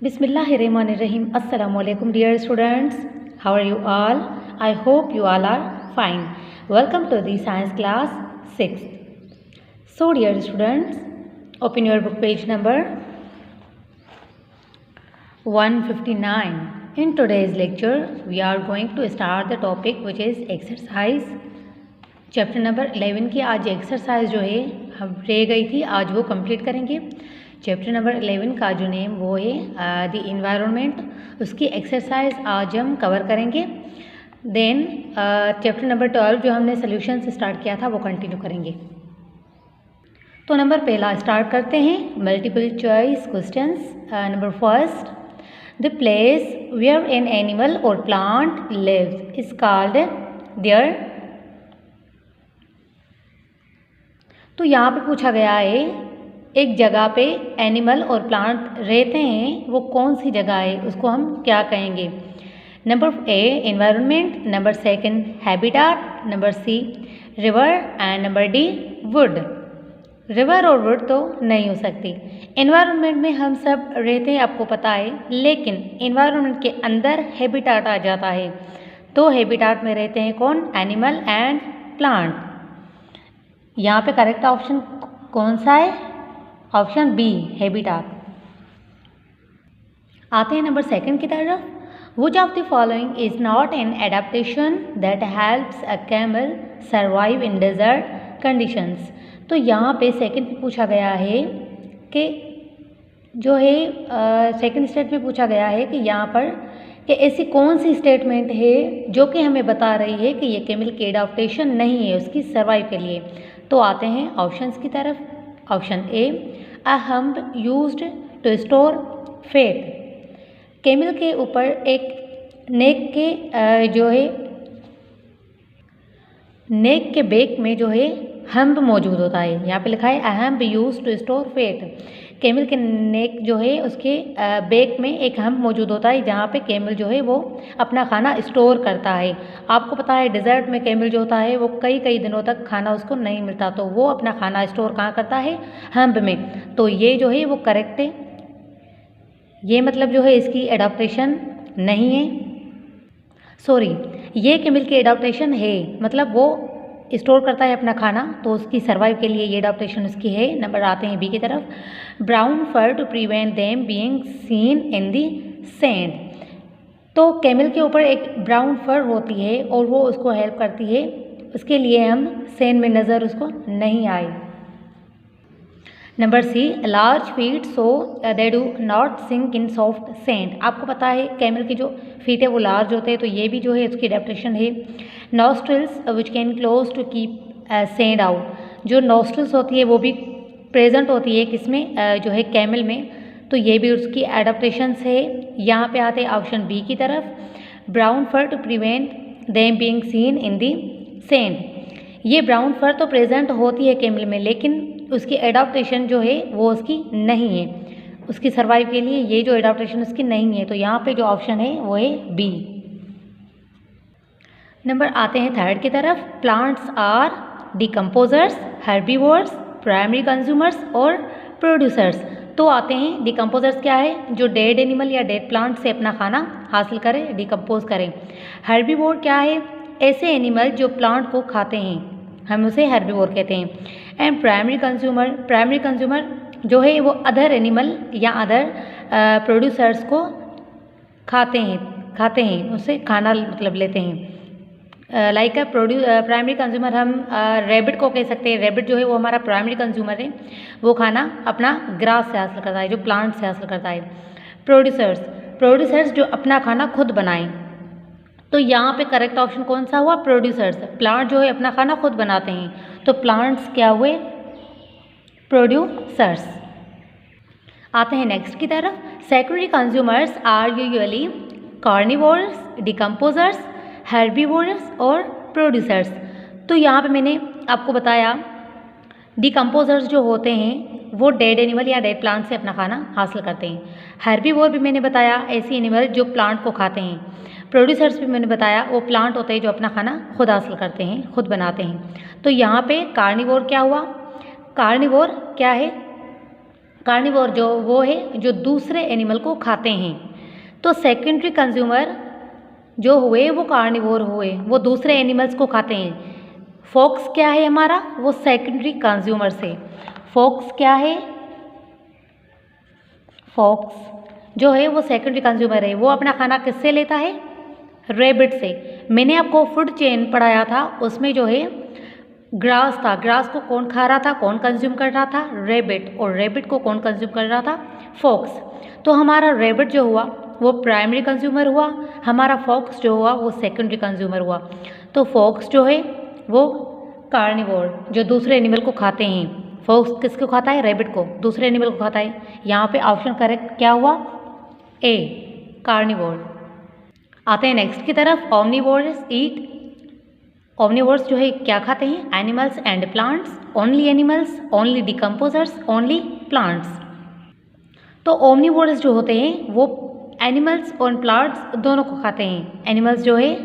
Bismillahirrahmanirrahim. Assalamu alaikum dear students. How are you all? I hope you all are fine. Welcome to the science class 6th. So dear students, open your book page number 159. In today's lecture, we are going to start the topic which is exercise. Chapter number 11 की आज exercise जो है हम रह गई थी, आज वो कंप्लीट करेंगे। चैप्टर नंबर 11 का जो नेम वो है द इन्वायरमेंट, उसकी एक्सरसाइज आज हम कवर करेंगे। देन चैप्टर नंबर 12 जो हमने सोल्यूशन से स्टार्ट किया था वो कंटिन्यू करेंगे। तो नंबर पहला स्टार्ट करते हैं, multiple choice questions. Number first, the place where an animal और plant lives is called there. तो यहाँ पे पूछा गया है एक जगह पे एनिमल और प्लांट रहते हैं, वो कौन सी जगह है, उसको हम क्या कहेंगे। Number A environment, number second habitat, number C river and number D wood. River और वुड तो नहीं हो सकती। एनवायरनमेंट में हम सब रहते हैं, आपको पता है, लेकिन एनवायरनमेंट के अंदर हैबिटाट आ जाता है। तो हैबिटाट में रहते हैं कौन, एनिमल एंड प्लांट। यहाँ पे करेक्ट ऑप्शन कौन सा है, ऑप्शन बी हैबिटाट। आते हैं नंबर सेकंड की तरफ, which of the following is not an adaptation that helps a camel survive in desert conditions. तो यहाँ पे सेकंड पे पूछा गया है कि जो है सेकंड स्टेट में पूछा गया है कि यहाँ पर कि ऐसी कौन सी स्टेटमेंट है जो कि हमें बता रही है कि ये कैमल की एडाप्टेशन नहीं है उसकी सर्वाइव के लिए। तो आते हैं ऑप्शंस की तरफ। Option A, a hump used to store fat. Camel के ऊपर एक नेक के जो है नेक के बेक में जो है हम्प मौजूद होता है। यहाँ पे लिखा है a hump used to store fat. Camel के नेक जो है उसके बेक में एक हम्प मौजूद होता है जहाँ पे कैमल जो है वो अपना खाना स्टोर करता है। आपको पता है डिज़र्ट में कैमल जो होता है वो कई दिनों तक खाना उसको नहीं मिलता, तो वो अपना खाना स्टोर कहाँ करता है, हम्प में। तो ये जो है वो करेक्ट है। ये मतलब जो है इसकी एडाप्टेशन नहीं है, सॉरी, ये कैमल की एडाप्टेशन है, मतलब वो स्टोर करता है अपना खाना, तो उसकी सर्वाइव के लिए ये एडाप्टेशन उसकी है। नंबर आते हैं बी की तरफ, brown fur to prevent them being seen in the sand. तो कैमल के ऊपर एक ब्राउन फर होती है और वो उसको हेल्प करती है, उसके लिए हम सैंड में नज़र उसको नहीं आए। Number C, large feet so they do not sink in soft sand. आपको पता है कैमल की जो फीट है वो लार्ज होते हैं, तो ये भी जो है उसकी एडेप्टेशन है। Nostrils which can close to keep sand out. जो नॉस्ट्रिल्स होती है वो भी प्रेजेंट होती है किसमें, जो है कैमल में, तो ये भी उसकी एडेप्टेशन है। यहाँ पे आते हैं ऑप्शन बी की तरफ, brown fur to prevent them being seen in the sand. ये ब्राउन फर तो प्रेजेंट होती है कैमल में, लेकिन उसकी एडाप्टेशन जो है वो उसकी नहीं है, उसकी सर्वाइव के लिए ये जो एडाप्टेशन उसकी नहीं है। तो यहाँ पे जो ऑप्शन है वो है बी। नंबर आते हैं थर्ड की तरफ, plants are decomposers, herbivores, primary consumers और प्रोड्यूसर्स। तो आते हैं डिकम्पोजर्स क्या है, जो डेड एनिमल या डेड प्लांट से अपना खाना हासिल करें, डिकम्पोज करें। हर्बीवोर क्या है, ऐसे एनिमल जो प्लांट को खाते हैं, हम उसे हर्बीवोर कहते हैं। एंड प्राइमरी कंज्यूमर जो है वो अदर एनिमल या अदर प्रोड्यूसर्स को खाते हैं, उससे खाना मतलब लेते हैं। लाइक प्राइमरी कंज्यूमर हम रैबिट को कह सकते हैं। रैबिट जो है वो हमारा प्राइमरी कंज्यूमर है, वो खाना अपना ग्रास से हासिल करता है, जो प्लांट से हासिल करता है। प्रोड्यूसर्स जो अपना खाना खुद बनाएं। तो यहाँ पे करेक्ट ऑप्शन कौन सा हुआ, प्रोड्यूसर्स। प्लांट जो है अपना खाना खुद बनाते हैं, तो प्लांट्स क्या हुए, प्रोड्यूसर्स। आते हैं नेक्स्ट की तरफ, secondary consumers are usually carnivores, decomposers, herbivores और प्रोड्यूसर्स। तो यहाँ पे मैंने आपको बताया डिकम्पोजर्स जो होते हैं वो डेड एनिमल या डेड प्लांट से अपना खाना हासिल करते हैं। हर्बीवोर भी मैंने बताया ऐसे एनिमल जो प्लांट को खाते हैं। प्रोड्यूसर्स भी मैंने बताया वो प्लांट होते हैं जो अपना खाना खुद हासिल करते हैं, खुद बनाते हैं। तो यहाँ पे कार्निवोर क्या हुआ, कार्निवोर क्या है, कार्निवोर जो वो है जो दूसरे एनिमल को खाते हैं। तो सेकेंडरी कंज्यूमर जो हुए वो कार्निवोर हुए, वो दूसरे एनिमल्स को खाते हैं। फॉक्स क्या है हमारा, वो सेकेंडरी कंज्यूमर से। फॉक्स क्या है, फॉक्स जो है वो सेकेंडरी कंज्यूमर है, वो अपना खाना किससे लेता है, रैबिट से। मैंने आपको फूड चेन पढ़ाया था, उसमें जो है ग्रास था, ग्रास को कौन खा रहा था, कौन कंज्यूम कर रहा था, रैबिट, और रैबिट को कौन कंज्यूम कर रहा था, फॉक्स। तो हमारा रैबिट जो हुआ वो प्राइमरी कंज्यूमर हुआ, हमारा फॉक्स जो हुआ वो सेकेंडरी कंज्यूमर हुआ। तो फॉक्स जो है वो कार्निवोर जो दूसरे एनिमल को खाते हैं। फॉक्स किसको खाता है, रैबिट को, दूसरे एनिमल को खाता है। यहाँ पे ऑप्शन करेक्ट क्या हुआ, ए, कार्निवोर। आते हैं नेक्स्ट की तरफ, ओमनिवोरस ईट। ओमनिवोर्स जो है क्या खाते हैं, animals and plants, only animals, only decomposers, only plants. तो ओमनिवोरस जो होते हैं वो एनिमल्स और प्लांट्स दोनों को खाते हैं। एनिमल्स जो है,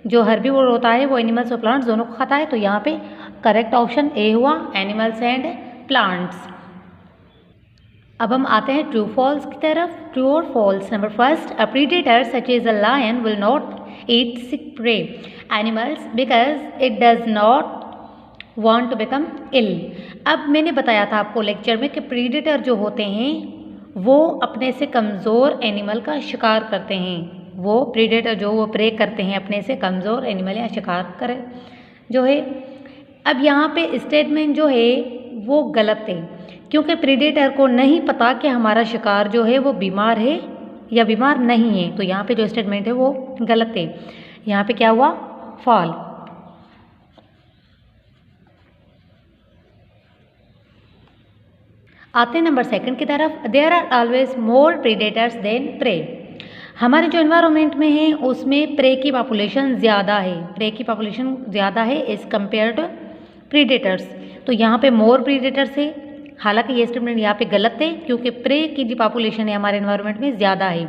जो हर्बीवोर होता है वो एनिमल्स और प्लांट्स दोनों को खाता है। तो यहाँ पे करेक्ट ऑप्शन ए हुआ, एनिमल्स एंड प्लांट्स। अब हम आते हैं ट्रू फॉल्स की तरफ। ट्रू और false. Number first, a predator such as a lion will not eat sick prey animals because it does not want to become ill। अब मैंने बताया था आपको लेक्चर में कि प्रीडेटर जो होते हैं वो अपने से कमज़ोर एनिमल का शिकार करते हैं। वो प्रीडेटर जो वो प्रे करते हैं अपने से कमज़ोर एनिमल या शिकार करे जो है। अब यहाँ पे स्टेटमेंट जो है वो गलत है, क्योंकि प्रीडेटर को नहीं पता कि हमारा शिकार जो है वो बीमार है या बीमार नहीं है। तो यहाँ पे जो स्टेटमेंट है वो गलत है। यहाँ पे क्या हुआ, फॉल। आते हैं नंबर सेकंड की तरफ। There are always more predators than prey. हमारे जो एनवायरनमेंट में है उसमें प्रे की पॉपुलेशन ज़्यादा है, प्रे की पॉपुलेशन ज़्यादा है एज कम्पेयर टू प्रीडेटर्स। तो यहाँ पे मोर प्रीडेटर्स है, हालांकि ये स्टेटमेंट यहाँ पे गलत है, क्योंकि प्रे की जो पॉपुलेशन है हमारे एनवायरनमेंट में ज़्यादा है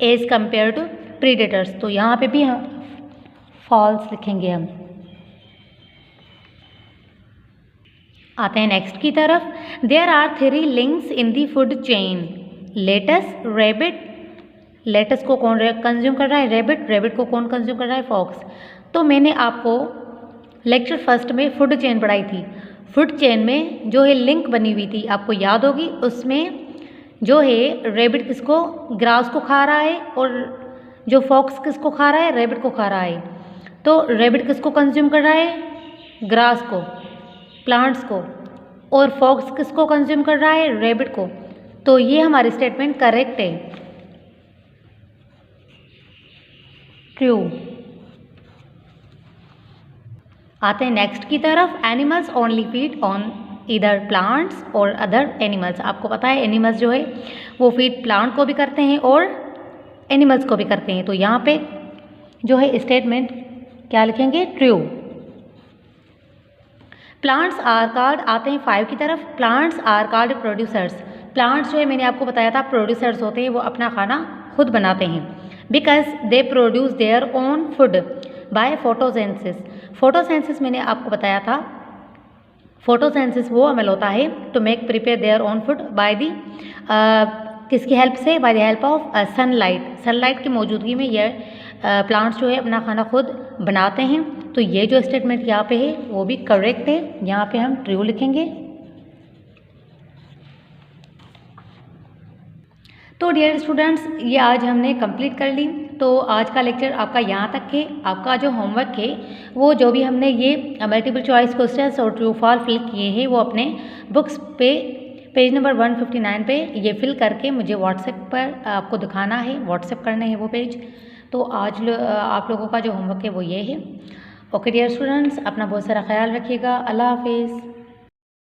एज कम्पेयर टू प्रीडेटर्स। तो यहाँ पे भी हम फॉल्स लिखेंगे हम। आते हैं नेक्स्ट की तरफ। There are 3 links in the food chain, lettuce, rabbit. Lettuce को कौन कंज्यूम कर रहा है, रैबिट। रैबिट को कौन कंज्यूम कर रहा है, फॉक्स। तो मैंने आपको लेक्चर फर्स्ट में फूड चेन पढ़ाई थी। फूड चेन में जो है लिंक बनी हुई थी, आपको याद होगी, उसमें जो है रैबिट किसको, ग्रास को खा रहा है, और जो फॉक्स किसको खा रहा है, रैबिट को खा रहा है। तो रैबिट किसको कंज्यूम कर रहा है, ग्रास को, प्लांट्स को, और फॉक्स किसको कंज्यूम कर रहा है, रैबिट को। तो ये हमारी स्टेटमेंट करेक्ट है, ट्रू। आते हैं नेक्स्ट की तरफ। एनिमल्स ओनली फीड ऑन इधर प्लांट्स और अदर एनिमल्स। आपको पता है एनिमल्स जो है वो फीड प्लांट को भी करते हैं और एनिमल्स को भी करते हैं। तो यहाँ पे जो है स्टेटमेंट क्या लिखेंगे, ट्रू। Plants are called. आते हैं 5 की तरफ। Plants are called producers. Plants जो है मैंने आपको बताया था प्रोड्यूसर्स होते हैं, वो अपना खाना खुद बनाते हैं। Because they produce their own food by photosynthesis. Photosynthesis मैंने आपको बताया था, फोटोसेंसिस वो अमल होता है to make prepare their own food by the, किसकी हेल्प से, by the help of sunlight. Sunlight की मौजूदगी में ये प्लांट्स जो है अपना खाना खुद बनाते हैं। तो ये जो स्टेटमेंट यहाँ पे है वो भी करेक्ट है, यहाँ पे हम ट्रू लिखेंगे। तो डियर स्टूडेंट्स, ये आज हमने कंप्लीट कर ली। तो आज का लेक्चर आपका यहाँ तक है। आपका जो होमवर्क है वो जो भी हमने ये मल्टीपल चॉइस क्वेश्चंस और ट्रू फॉल्स फिल किए हैं वो अपने बुक्स पे पेज नंबर 159 पे ये फिल करके मुझे व्हाट्सएप पर आपको दिखाना है, व्हाट्सएप करने हैं वो पेज। तो आज आप लोगों का जो होमवर्क है वो ये है। ओके डियर स्टूडेंट्स, अपना बहुत सारा ख्याल रखिएगा। अल्लाह हाफिज़।